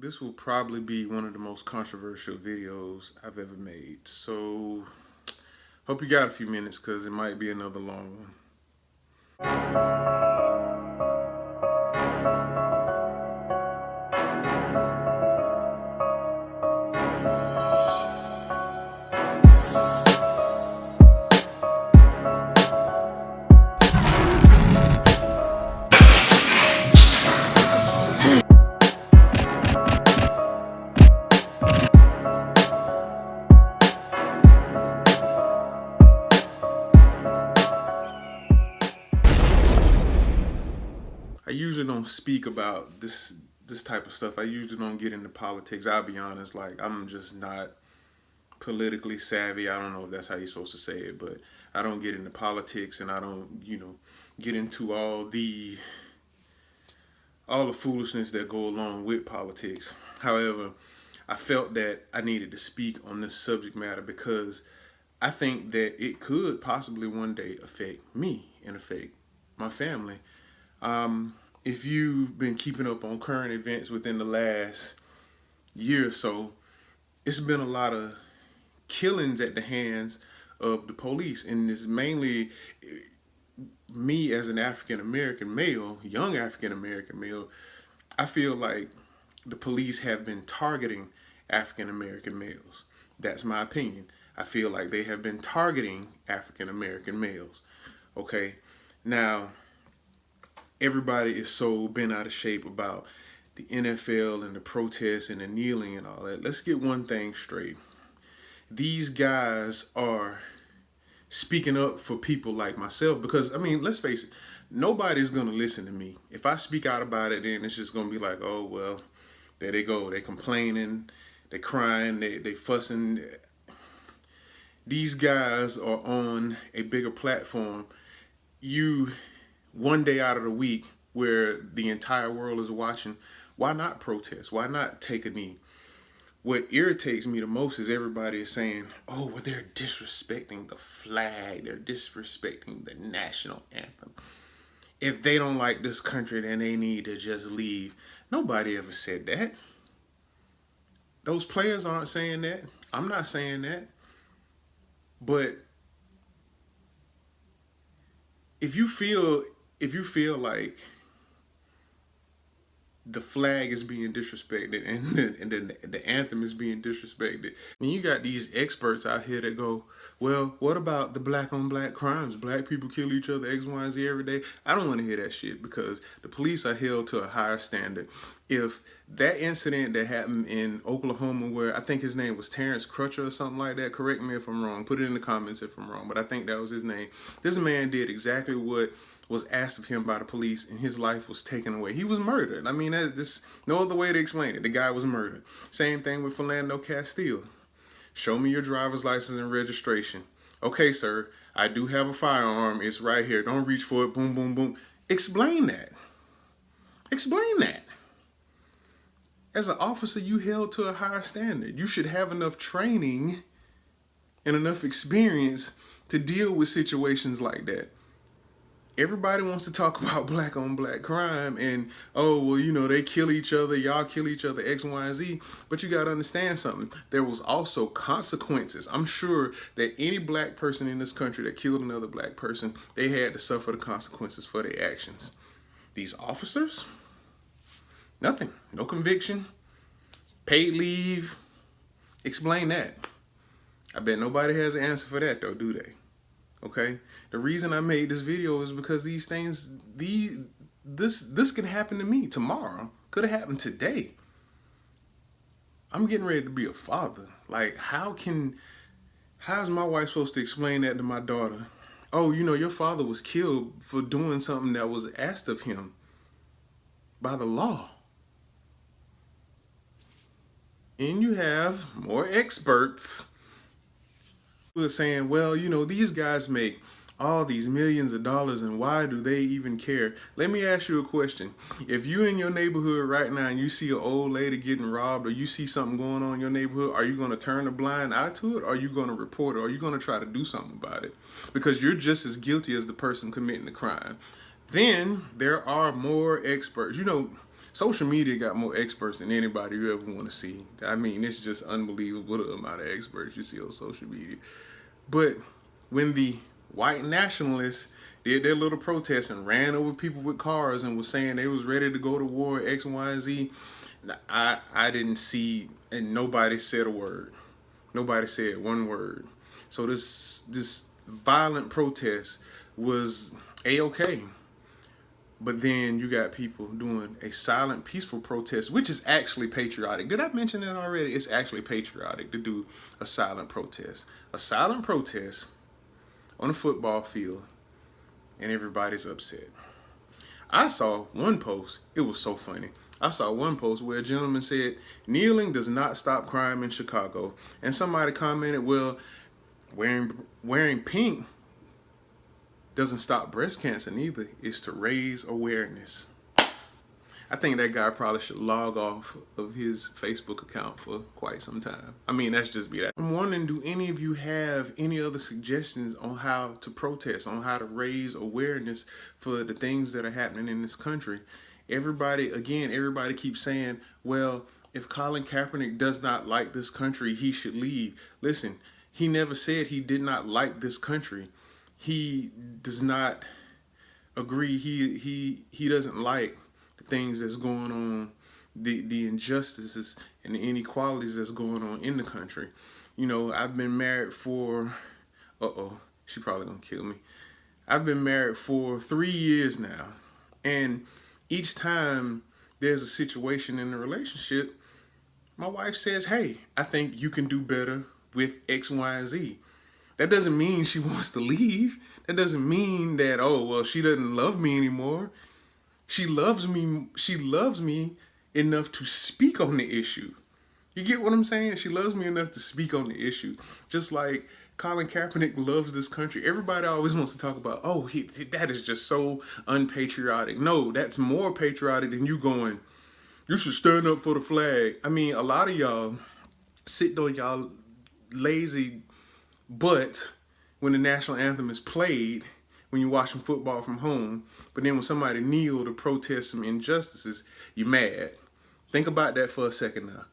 This will probably be one of the most controversial videos I've ever made. So, hope you got a few minutes because it might be another long one. I usually don't speak about this type of stuff. I usually don't get into politics. I'll be honest, like I'm just not politically savvy. I don't know if that's how you're supposed to say it, but I don't get into politics and I don't, get into all the foolishness that go along with politics. However, I felt that I needed to speak on this subject matter because I think that it could possibly one day affect me and affect my family. If you've been keeping up on current events within the last year or so, it's been a lot of killings at the hands of the police, and it's mainly me as an African American male, young African American male. I feel like the police have been targeting African American males. That's my opinion. I feel like they have been targeting African American males. Okay, now everybody is so bent out of shape about the NFL and the protests and the kneeling and all that. Let's get one thing straight. These guys are speaking up for people like myself because, I mean, let's face it, nobody's going to listen to me. If I speak out about it, then it's just going to be like, oh, well, there they go. They complaining, they crying, they fussing. These guys are on a bigger platform. You, one day out of the week where the entire world is watching, why not protest? Why not take a knee? What irritates me the most is everybody is saying, oh, well, they're disrespecting the flag. They're disrespecting the national anthem. If they don't like this country, then they need to just leave. Nobody ever said that. Those players aren't saying that. I'm not saying that. But if you feel like the flag is being disrespected and the anthem is being disrespected, and you got these experts out here that go, well, what about the black on black crimes? Black people kill each other, X, Y, and Z every day. I don't want to hear that shit because the police are held to a higher standard. If that incident that happened in Oklahoma, where I think his name was Terrence Crutcher or something like that, correct me if I'm wrong, put it in the comments if I'm wrong, but I think that was his name. This man did exactly what was asked of him by the police, and his life was taken away. He was murdered. I mean, there's no other way to explain it. The guy was murdered. Same thing with Philando Castile. Show me your driver's license and registration. Okay, sir, I do have a firearm. It's right here. Don't reach for it. Boom, boom, boom. Explain that. Explain that. As an officer, you held to a higher standard. You should have enough training and enough experience to deal with situations like that. Everybody wants to talk about black on black crime and, oh, well, they kill each other, y'all kill each other, X, Y, and Z. But you got to understand something. There was also consequences. I'm sure that any black person in this country that killed another black person, they had to suffer the consequences for their actions. These officers, nothing. No conviction, paid leave. Explain that. I bet nobody has an answer for that, though, do they? Okay, the reason I made this video is because these things, this could happen to me tomorrow. Could have happened today. I'm getting ready to be a father. Like, how's my wife supposed to explain that to my daughter? Oh, your father was killed for doing something that was asked of him by the law. And you have more experts who are saying, well, these guys make all these millions of dollars and why do they even care? Let me ask you a question. If you in your neighborhood right now and you see an old lady getting robbed or you see something going on in your neighborhood, are you going to turn a blind eye to it? Or are you going to report it? Or are you going to try to do something about it? Because you're just as guilty as the person committing the crime. Then there are more experts. Social media got more experts than anybody you ever want to see. I mean, it's just unbelievable the amount of experts you see on social media. But when the white nationalists did their little protest and ran over people with cars and was saying they was ready to go to war, X, Y, and Z, I didn't see, and nobody said a word. Nobody said one word. So this violent protest was a-okay. But then you got people doing a silent, peaceful protest, which is actually patriotic. Did I mention that already? It's actually patriotic to do a silent protest. A silent protest on a football field, and everybody's upset. I saw one post, it was so funny. I saw one post where a gentleman said, kneeling does not stop crime in Chicago. And somebody commented, well, wearing pink doesn't stop breast cancer neither. It's to raise awareness. I think that guy probably should log off of his Facebook account for quite some time. I mean, that's just me. I'm wondering, do any of you have any other suggestions on how to protest, on how to raise awareness for the things that are happening in this country? Everybody keeps saying, well, if Colin Kaepernick does not like this country, he should leave. Listen, he never said he did not like this country. He does not agree. He doesn't like the things that's going on, the injustices and the inequalities that's going on in the country. You know, I've been married for, she probably gonna kill me. I've been married for 3 years now, and each time there's a situation in the relationship, my wife says, hey, I think you can do better with X, Y, and Z. That doesn't mean she wants to leave. That doesn't mean that, oh, well, she doesn't love me anymore. She loves me enough to speak on the issue. You get what I'm saying? She loves me enough to speak on the issue. Just like Colin Kaepernick loves this country. Everybody always wants to talk about, oh, that is just so unpatriotic. No, that's more patriotic than you going, you should stand up for the flag. I mean, a lot of y'all sitting on y'all lazy butt when the national anthem is played, when you're watching football from home, but then when somebody kneel to protest some injustices, you're mad. Think about that for a second now.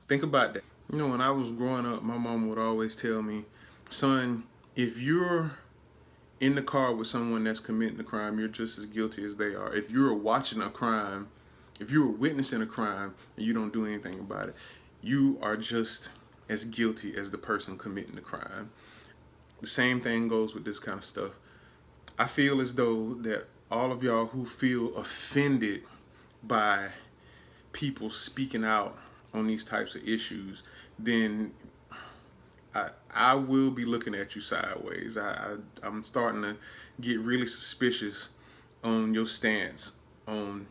Think about that. You know, when I was growing up, my mom would always tell me, son, if you're in the car with someone that's committing a crime, you're just as guilty as they are. If you're watching a crime, if you're witnessing a crime and you don't do anything about it, you are just as guilty as the person committing the crime. The same thing goes with this kind of stuff. I feel as though that all of y'all who feel offended by people speaking out on these types of issues, then I will be looking at you sideways. I'm starting to get really suspicious on your stance on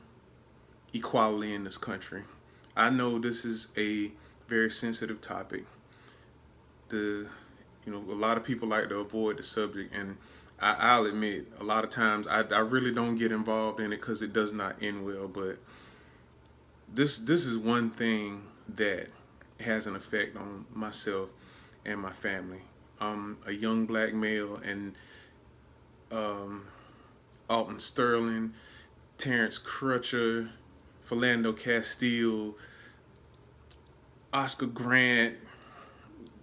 equality in this country. I know this is a very sensitive topic. A lot of people like to avoid the subject, and I'll admit, a lot of times I really don't get involved in it because it does not end well. But this is one thing that has an effect on myself and my family. I'm a young black male, and Alton Sterling, Terrence Crutcher, Philando Castile, Oscar Grant,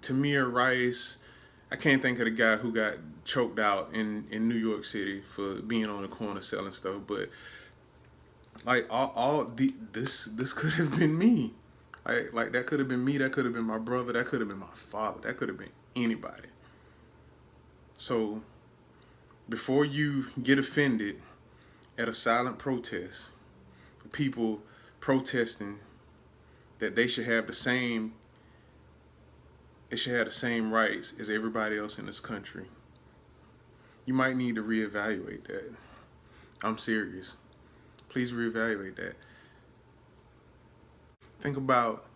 Tamir Rice. I can't think of the guy who got choked out in New York City for being on the corner selling stuff, but like this could have been me. Like that could have been me, that could have been my brother, that could have been my father, that could have been anybody. So before you get offended at a silent protest, for people protesting that they should have the same rights as everybody else in this country, you might need to reevaluate that. I'm serious. Please reevaluate that. Think about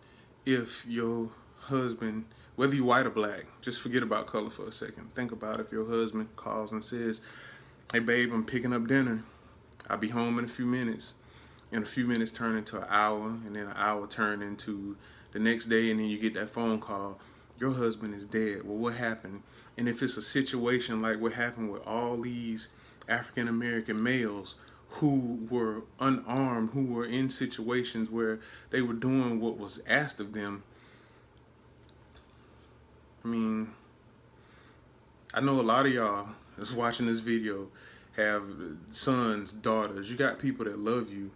if your husband, whether you're white or black, just forget about color for a second. Think about if your husband calls and says, hey babe, I'm picking up dinner. I'll be home in a few minutes. And a few minutes turn into an hour, and then an hour turn into the next day, and then you get that phone call, your husband is dead. Well, what happened? And if it's a situation like what happened with all these African American males who were unarmed, who were in situations where they were doing what was asked of them. I mean, I know a lot of y'all that's watching this video have sons, daughters. You got people that love you,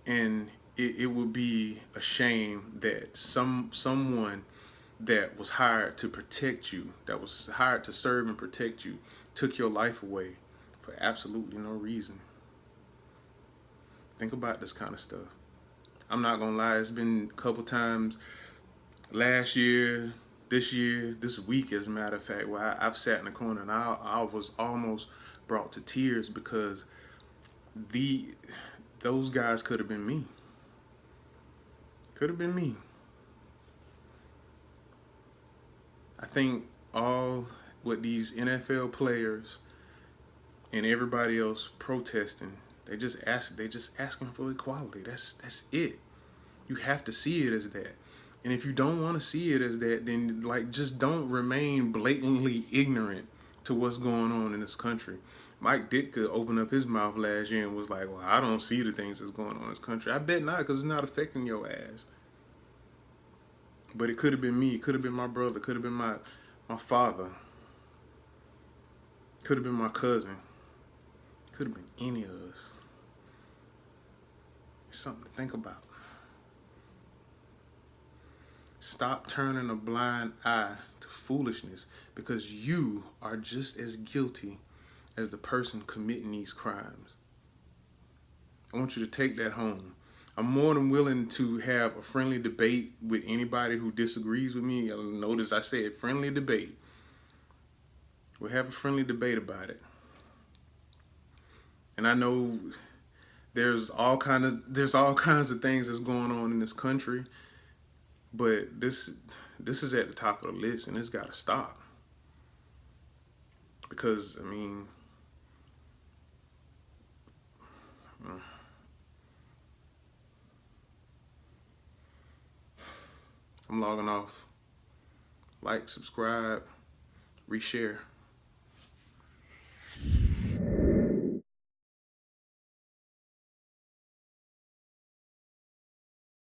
and it would be a shame that someone that was hired to protect you, that was hired to serve and protect you, took your life away for absolutely no reason. Think about this kind of stuff. I'm not gonna lie, it's been a couple times last year, this week, as a matter of fact, where I've sat in the corner and I was almost brought to tears because the those guys could have been me. Could have been me. I think all what these NFL players and everybody else protesting, they just asking for equality. That's it. You have to see it as that. And if you don't want to see it as that, then like just don't remain blatantly ignorant to what's going on in this country. Mike Ditka opened up his mouth last year and was like, "Well, I don't see the things that's going on in this country." I bet not, because it's not affecting your ass. But it could have been me. It could have been my brother. It could have been my father. It could have been my cousin. It could have been any of us. It's something to think about. Stop turning a blind eye to foolishness, because you are just as guilty as the person committing these crimes. I want you to take that home. I'm more than willing to have a friendly debate with anybody who disagrees with me. Notice I said friendly debate. We'll have a friendly debate about it. And I know there's all kinds of things that's going on in this country, but this is at the top of the list, and it's got to stop. Because I mean, I'm logging off. Like, subscribe, reshare.